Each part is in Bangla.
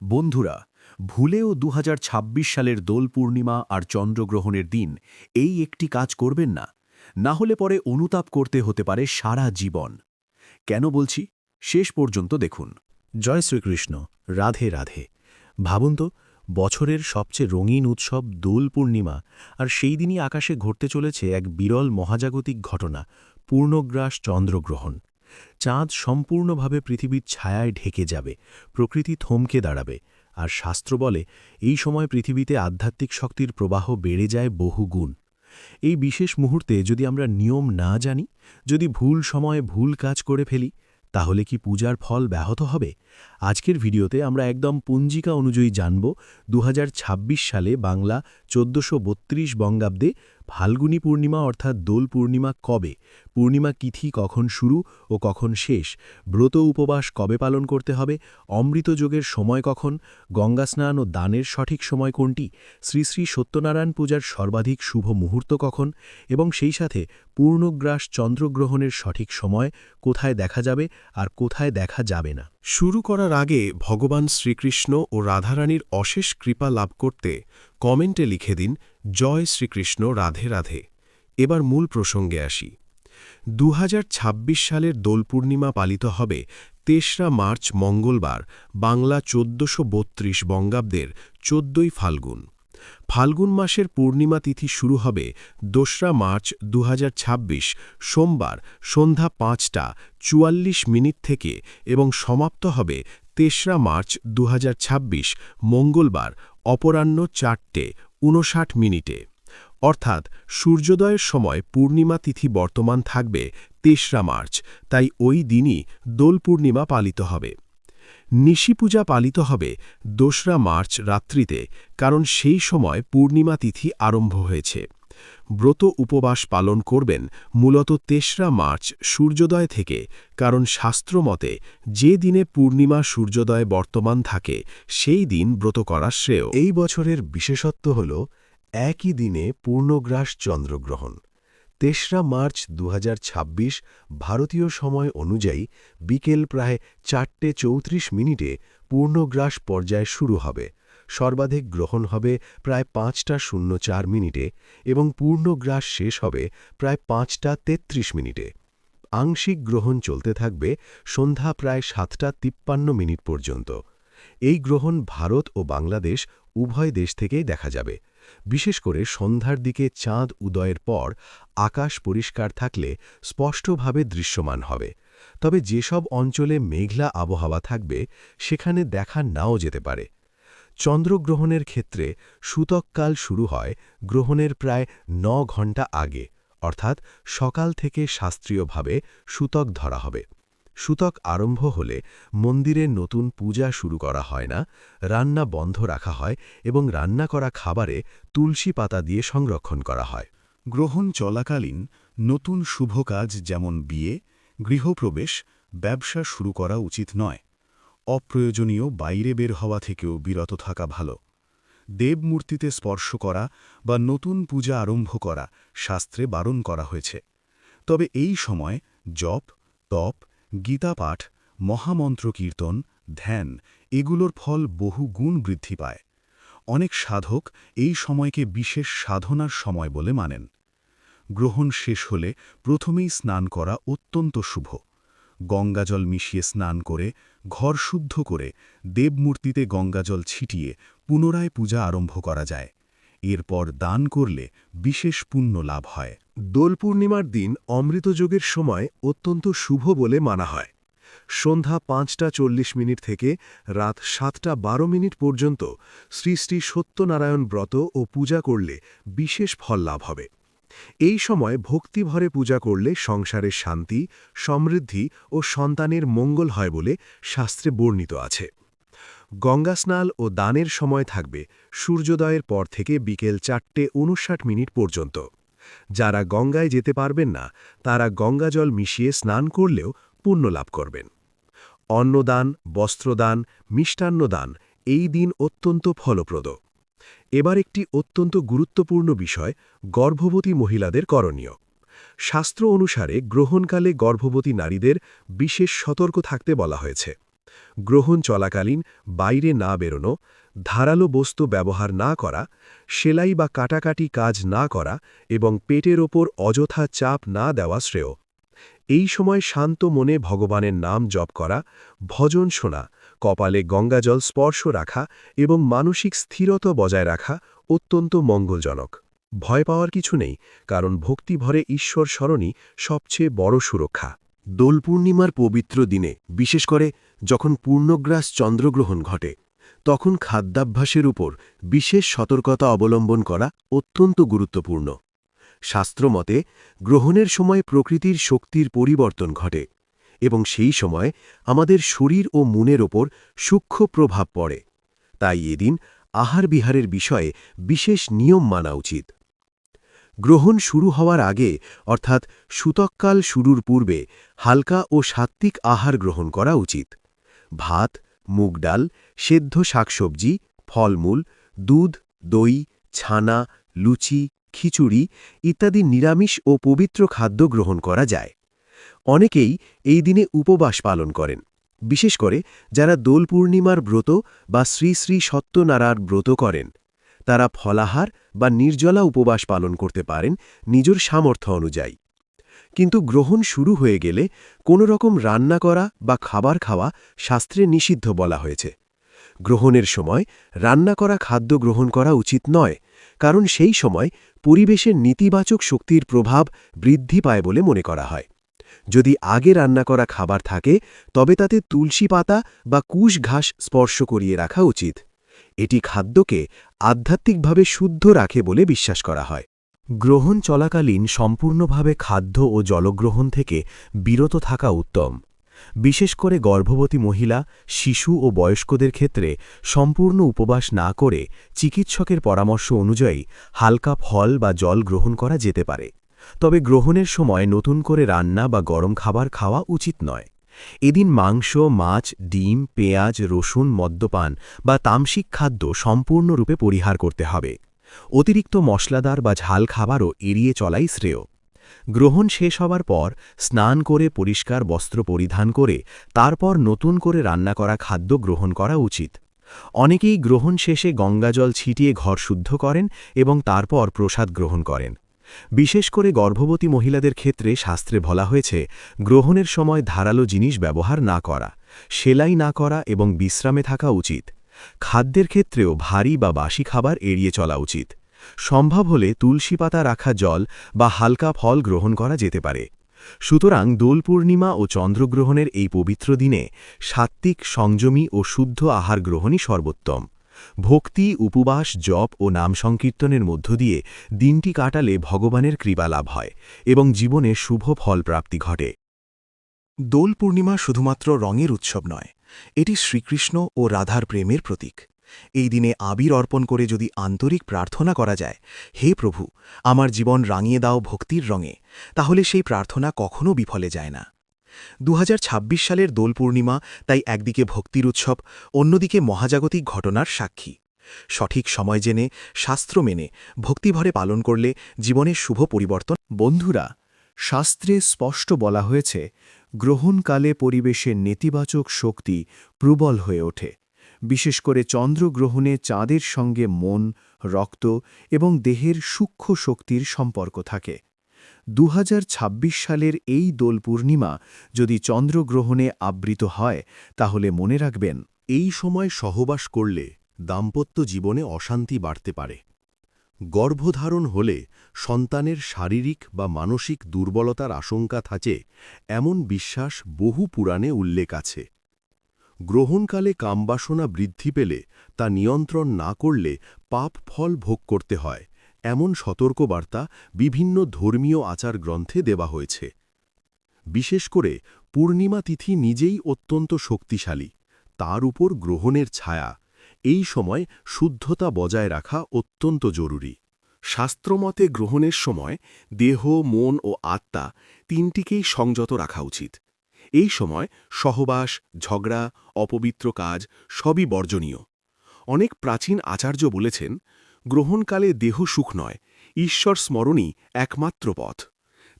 বন্ধুরা, ভুলেও ২০২৬ সালের দোল পূর্ণিমা আর চন্দ্রগ্রহণের দিন এই একটি কাজ করবেন না। না হলে পরে অনুতাপ করতে হতে পারে সারা জীবন। কেন বলছি? শেষ পর্যন্ত দেখুন। জয় শ্রীকৃষ্ণ, রাধে রাধে। ভাবুন তো, বছরের সবচেয়ে রঙিন উৎসব দোল পূর্ণিমা, আর সেই দিনই আকাশে ঘটতে চলেছে এক বিরল মহাজাগতিক ঘটনা, পূর্ণগ্রাস চন্দ্রগ্রহণ। চাঁদ সম্পূর্ণভাবে পৃথিবীর ছায়ায় ঢেকে যাবে, প্রকৃতি থমকে দাঁড়াবে, আর শাস্ত্র বলে এই সময় পৃথিবীতে আধ্যাত্মিক শক্তির প্রবাহ বেড়ে যায় বহুগুণ। এই বিশেষ মুহূর্তে যদি আমরা নিয়ম না জানি, যদি ভুল সময়ে ভুল কাজ করে ফেলি, তাহলে কি পূজার ফল ব্যাহত হবে? আজকের ভিডিওতে আমরা একদম পঞ্জিকা অনুযায়ী জানব ২০২৬ সালে বাংলা ১৪৩২ বঙ্গাব্দে ফাল্গুনী পূর্ণিমা অর্থাৎ দোল পূর্ণিমা কবে, পূর্ণিমা তিথি কখন শুরু ও কখন শেষ, ব্রত উপবাস কবে পালন করতে হবে, অমৃত যোগের সময় কখন, গঙ্গা স্নান ও দানের সঠিক সময় কোনটি, শ্রী শ্রী সত্যনারায়ণ পূজার সর্বাধিক শুভ মুহূর্ত কখন, এবং সেই সাথে পূর্ণগ্রাস চন্দ্রগ্রহণের সঠিক সময় কোথায় দেখা যাবে আর কোথায় দেখা যাবে না। শুরু করার আগে ভগবান শ্রীকৃষ্ণ ও রাধারানীর অশেষ কৃপা লাভ করতে কমেন্টে লিখে দিন জয় শ্রীকৃষ্ণ, রাধে রাধে। এবার মূল প্রসঙ্গে আসি। ২০২৬ সালের দোল পূর্ণিমা পালিত হবে ৩রা মার্চ মঙ্গলবার, বাংলা ১৪৩২ বঙ্গাব্দের ১৪ই ফাল্গুন। ফাল্গুন মাসের পূর্ণিমা তিথি শুরু হবে ২রা মার্চ ২০২৬ সোমবার সন্ধ্যা ৫টা ৪৪ মিনিট থেকে এবং সমাপ্ত হবে ৩রা মার্চ ২০২৬ মঙ্গলবার অপরাহ্ন ৪টে ৫৯ মিনিটে। অর্থাৎ সূর্যোদয়ের সময় পূর্ণিমা তিথি বর্তমান থাকবে ৩রা মার্চ, তাই ওই দিনই দোল পূর্ণিমা পালিত হবে। নিশি পূজা পালিত হবে ২রা মার্চ রাত্রিতে, কারণ সেই সময় পূর্ণিমা তিথি আরম্ভ হয়েছে। ব্রত উপবাস পালন করবেন মূলত ৩রা মার্চ সূর্যোদয় থেকে, কারণ শাস্ত্রমতে যে দিনে পূর্ণিমা সূর্যোদয় বর্তমান থাকে সেই দিন ব্রত করা শ্রেয়। এই বছরের বিশেষত্ব হল একই দিনে পূর্ণগ্রাস চন্দ্রগ্রহণ। ৩রা মার্চ ২০২৬ ভারতীয় সময় অনুযায়ী বিকেল প্রায় ৪টে ৩৪ মিনিটে পূর্ণগ্রাস পর্যায় শুরু হবে। সর্বাধিক গ্রহণ হবে প্রায় ৫টা ০৪ মিনিটে এবং পূর্ণগ্রাস শেষ হবে প্রায় ৫টা ৩৩ মিনিটে। আংশিক গ্রহণ চলতে থাকবে সন্ধ্যা প্রায় ৭টা ৫৩ মিনিট পর্যন্ত। এই গ্রহণ ভারত ও বাংলাদেশ উভয় দেশ থেকেই দেখা যাবে। বিশেষ করে সন্ধ্যার দিকে চাঁদ উদয়ের পর আকাশ পরিষ্কার থাকলে স্পষ্টভাবে দৃশ্যমান হবে। তবে যেসব অঞ্চলে মেঘলা আবহাওয়া থাকবে সেখানে দেখা নাও যেতে পারে। চন্দ্রগ্রহণের ক্ষেত্রে সূতককাল শুরু হয় গ্রহণের প্রায় ৯ ঘণ্টা আগে, অর্থাৎ সকাল থেকে শাস্ত্রীয়ভাবে সূতক ধরা হবে। সূতক আরম্ভ হলে মন্দিরে নতুন পূজা শুরু করা হয় না, রান্না বন্ধ রাখা হয় এবং রান্না করা খাবারে তুলসী পাতা দিয়ে সংরক্ষণ করা হয়। গ্রহণ চলাকালীন নতুন শুভ কাজ যেমন বিয়ে, গৃহপ্রবেশ, ব্যবসা শুরু করা উচিত নয়। অপ্রয়োজনীয় বাইরে বের হওয়া থেকেও বিরত থাকা ভালো। দেবমূর্তিতে স্পর্শ করা বা নতুন পূজা আরম্ভ করা শাস্ত্রে বারণ করা হয়েছে। তবে এই সময় জপ, তপ, গীতাপাঠ, মহামন্ত্র কীর্তন, ধ্যান এগুলোর ফল বহু গুণ বৃদ্ধি পায়। অনেক সাধক এই সময়কে বিশেষ সাধনার সময় বলে মানেন। গ্রহণ শেষ হলে প্রথমেই স্নান করা অত্যন্ত শুভ। গঙ্গাজল মিশিয়ে স্নান করে ঘর শুদ্ধ করে দেবমূর্তিতে গঙ্গাজল ছিটিয়ে পুনরায় পূজা আরম্ভ করা যায়। এরপর দান করলে বিশেষ পুণ্য লাভ হয়। দোল পূর্ণিমার দিন অমৃতযোগের সময় অত্যন্ত শুভ বলে মানা হয়। সন্ধ্যা ৫টা ৪০ মিনিট থেকে রাত ৭টা ১২ মিনিট পর্যন্ত শ্রী শ্রী সত্যনারায়ণ ব্রত ও পূজা করলে বিশেষ ফল লাভ হবে। এই সময় ভক্তিভরে পূজা করলে সংসারের শান্তি, সমৃদ্ধি ও সন্তানের মঙ্গল হয় বলে শাস্ত্রে বর্ণিত আছে। গঙ্গা স্নান ও দানের সময় থাকবে সূর্যোদয়ের পর থেকে বিকেল ৪টে ৫৯ মিনিট পর্যন্ত। যারা গঙ্গায় যেতে পারবেন না তারা গঙ্গাজল মিশিয়ে স্নান করলেও পুণ্য লাভ করবেন। অন্নদান, বস্ত্রদান, মিষ্টান্নদান এই দিন অত্যন্ত ফলপ্রদ। এবার একটি অত্যন্ত গুরুত্বপূর্ণ বিষয়, গর্ভবতী মহিলাদের করণীয়। শাস্ত্র অনুসারে গ্রহণকালে গর্ভবতী নারীদের বিশেষ সতর্ক থাকতে বলা হয়েছে। গ্রহণ চলাকালীন বাইরে না বেরোনো, ধারালো বস্তু ব্যবহার না করা, সেলাই বা কাটাকাটি কাজ না করা এবং পেটের ওপর অযথা চাপ না দেওয়া শ্রেয়। এই সময় শান্ত মনে ভগবানের নাম জপ করা, ভজন শোনা, কপালে গঙ্গাজল স্পর্শ রাখা এবং মানসিক স্থিরতা বজায় রাখা অত্যন্ত মঙ্গলজনক। ভয় পাওয়ার কিছু নেই, কারণ ভক্তিভরে ঈশ্বর স্মরণই সবচেয়ে বড় সুরক্ষা। দোল পূর্ণিমার পবিত্র দিনে, বিশেষ করে যখন পূর্ণগ্রাস চন্দ্রগ্রহণ ঘটে, তখন খাদ্যাভ্যাসের উপর বিশেষ সতর্কতা অবলম্বন করা অত্যন্ত গুরুত্বপূর্ণ। শাস্ত্রমতে গ্রহণের সময় প্রকৃতির শক্তির পরিবর্তন ঘটে এবং সেই সময় আমাদের শরীর ও মনের ওপর সূক্ষ্ম প্রভাব পড়ে। তাই এদিন আহার-বিহারের বিষয়ে বিশেষ নিয়ম মানা উচিত। গ্রহণ শুরু হওয়ার আগে অর্থাৎ সূতককাল শুরুর পূর্বে হালকা ও সাত্ত্বিক আহার গ্রহণ করা উচিত। ভাত, মুগ ডাল, সেদ্ধ শাকসবজি, ফলমূল, দুধ, দই, ছানা, লুচি, খিচুড়ি ইত্যাদি নিরামিষ ও পবিত্র খাদ্য গ্রহণ করা যায়। অনেকেই এই দিনে উপবাস পালন করেন, বিশেষ করে যারা দোল পূর্ণিমার ব্রত বা শ্রী শ্রী সত্যনারায়ণ ব্রত করেন। তারা ফলাহার বা নির্জলা উপবাস পালন করতে পারেন নিজের সামর্থ্য অনুযায়ী। কিন্তু গ্রহণ শুরু হয়ে গেলে কোনো রকম রান্না করা বা খাবার খাওয়া শাস্ত্রে নিষিদ্ধ বলা হয়েছে। গ্রহণের সময় রান্না করা খাদ্য গ্রহণ করা উচিত নয়, কারণ সেই সময় পরিবেশের নেতিবাচক শক্তির প্রভাব বৃদ্ধি পায় বলে মনে করা হয়। যদি আগে রান্না করা খাবার থাকে, তবে তাতে তুলসী পাতা বা কুশ ঘাস স্পর্শ করিয়ে রাখা উচিত। এটি খাদ্যকে আধ্যাত্মিকভাবে শুদ্ধ রাখে বলে বিশ্বাস করা হয়। গ্রহণ চলাকালীন সম্পূর্ণভাবে খাদ্য ও জলগ্রহণ থেকে বিরত থাকা উত্তম। বিশেষ করে গর্ভবতী মহিলা, শিশু ও বয়স্কদের ক্ষেত্রে সম্পূর্ণ উপবাস না করে চিকিৎসকের পরামর্শ অনুযায়ী হালকা ফল বা জল গ্রহণ করা যেতে পারে। তবে গ্রহণের সময় নতুন করে রান্না বা গরম খাবার খাওয়া উচিত নয়। এদিন মাংস, মাছ, ডিম, পেঁয়াজ, রসুন, মদ্যপান বা তামসিক খাদ্য সম্পূর্ণরূপে পরিহার করতে হবে। অতিরিক্ত মশলাদার বা ঝাল খাবারও এড়িয়ে চলাই শ্রেয়। গ্রহণ শেষ হবার পর স্নান করে পরিষ্কার বস্ত্র পরিধান করে তারপর নতুন করে রান্না করা খাদ্য গ্রহণ করা উচিত। অনেকেই গ্রহণ শেষে গঙ্গাজল ছিটিয়ে ঘর শুদ্ধ করেন এবং তারপর প্রসাদ গ্রহণ করেন। বিশেষ করে গর্ভবতী মহিলাদের ক্ষেত্রে শাস্ত্রে বলা হয়েছে গ্রহণের সময় ধারালো জিনিস ব্যবহার না করা, সেলাই না করা এবং বিশ্রামে থাকা উচিত। খাদ্যের ক্ষেত্রেও ভারী বা বাসি খাবার এড়িয়ে চলা উচিত। সম্ভব হলে তুলসী পাতা রাখা জল বা হালকা ফল গ্রহণ করা যেতে পারে। সুতরাং দোল পূর্ণিমা ও চন্দ্রগ্রহণের এই পবিত্র দিনে সাত্ত্বিক, সংযমী ও শুদ্ধ আহার গ্রহণই সর্বোত্তম। ভক্তি, উপবাস, জপ ও নাম সংকীর্তনের মধ্য দিয়ে দিনটি কাটালে ভগবানের কৃপা লাভ হয় এবং জীবনে শুভ ফল প্রাপ্তি ঘটে। দোল পূর্ণিমা শুধুমাত্র রঙের উৎসব নয়, এটি শ্রীকৃষ্ণ ও রাধার প্রেমের প্রতীক। এই দিনে আবির অর্পণ করে যদি আন্তরিক প্রার্থনা করা যায়, হে প্রভু, আমার জীবন রাঙিয়ে দাও ভক্তির রঙে, তাহলে সেই প্রার্থনা কখনও বিফলে যায় না। 2026 সালের দোল পূর্ণিমা তাই একদিকে ভক্তির উৎসব, অন্যদিকে মহাজাগতিক ঘটনার সাক্ষী। সঠিক সময় জেনে, শাস্ত্র মেনে, ভক্তিভরে পালন করলে জীবনের শুভ পরিবর্তন। বন্ধুরা, শাস্ত্রে স্পষ্ট বলা হয়েছে গ্রহণকালে পরিবেশের নেতিবাচক শক্তি প্রবল হয়ে ওঠে। বিশেষ করে চন্দ্রগ্রহণে চাঁদের সঙ্গে মন, রক্ত এবং দেহের সূক্ষ্ম শক্তির সম্পর্ক থাকে। 2026 সালের এই দোল পূর্ণিমা যদি চন্দ্রগ্রহণে আবৃত হয়, তাহলে মনে রাখবেন, এই সময় সহবাস করলে দাম্পত্য জীবনে অশান্তি বাড়তে পারে। গর্ভধারণ হলে সন্তানের শারীরিক বা মানসিক দুর্বলতার আশঙ্কা থাকে, এমন বিশ্বাস বহু পুরাণে উল্লেখ আছে। গ্রহণকালে কামবাসনা বৃদ্ধি পেলে তা নিয়ন্ত্রণ না করলে পাপ ফল ভোগ করতে হয়, এমন সতর্কবার্তা বিভিন্ন ধর্মীয় আচার গ্রন্থে দেওয়া হয়েছে। বিশেষ করে পূর্ণিমা তিথি নিজেই অত্যন্ত শক্তিশালী, তার উপর গ্রহণের ছায়া। এই সময় শুদ্ধতা বজায় রাখা অত্যন্ত জরুরি। শাস্ত্রমতে গ্রহণের সময় দেহ, মন ও আত্মা তিনটিকেই সংযত রাখা উচিত। এই সময় সহবাস, ঝগড়া, অপবিত্র কাজ সবই বর্জনীয়। অনেক প্রাচীন আচার্য বলেছেন, গ্রহণকালে দেহ সুখ নয়, ঈশ্বর স্মরণই একমাত্র পথ।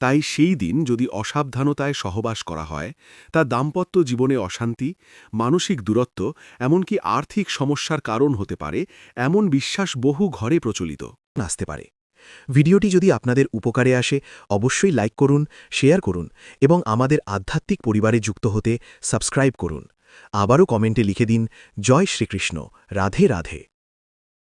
তাই সেই দিন যদি অসাবধানতায় সহবাস করা হয় তা দাম্পত্য জীবনে অশান্তি, মানসিক দূরত্ব, এমনকি আর্থিক সমস্যার কারণ হতে পারে, এমন বিশ্বাস বহু ঘরে প্রচলিত। আসতে পারে। ভিডিওটি যদি আপনাদের উপকারে আসে অবশ্যই লাইক করুন, শেয়ার করুন এবং আমাদের আধ্যাত্মিক পরিবারে যুক্ত হতে সাবস্ক্রাইব করুন। আবারও কমেন্টে লিখে দিন, জয় শ্রীকৃষ্ণ, রাধে রাধে।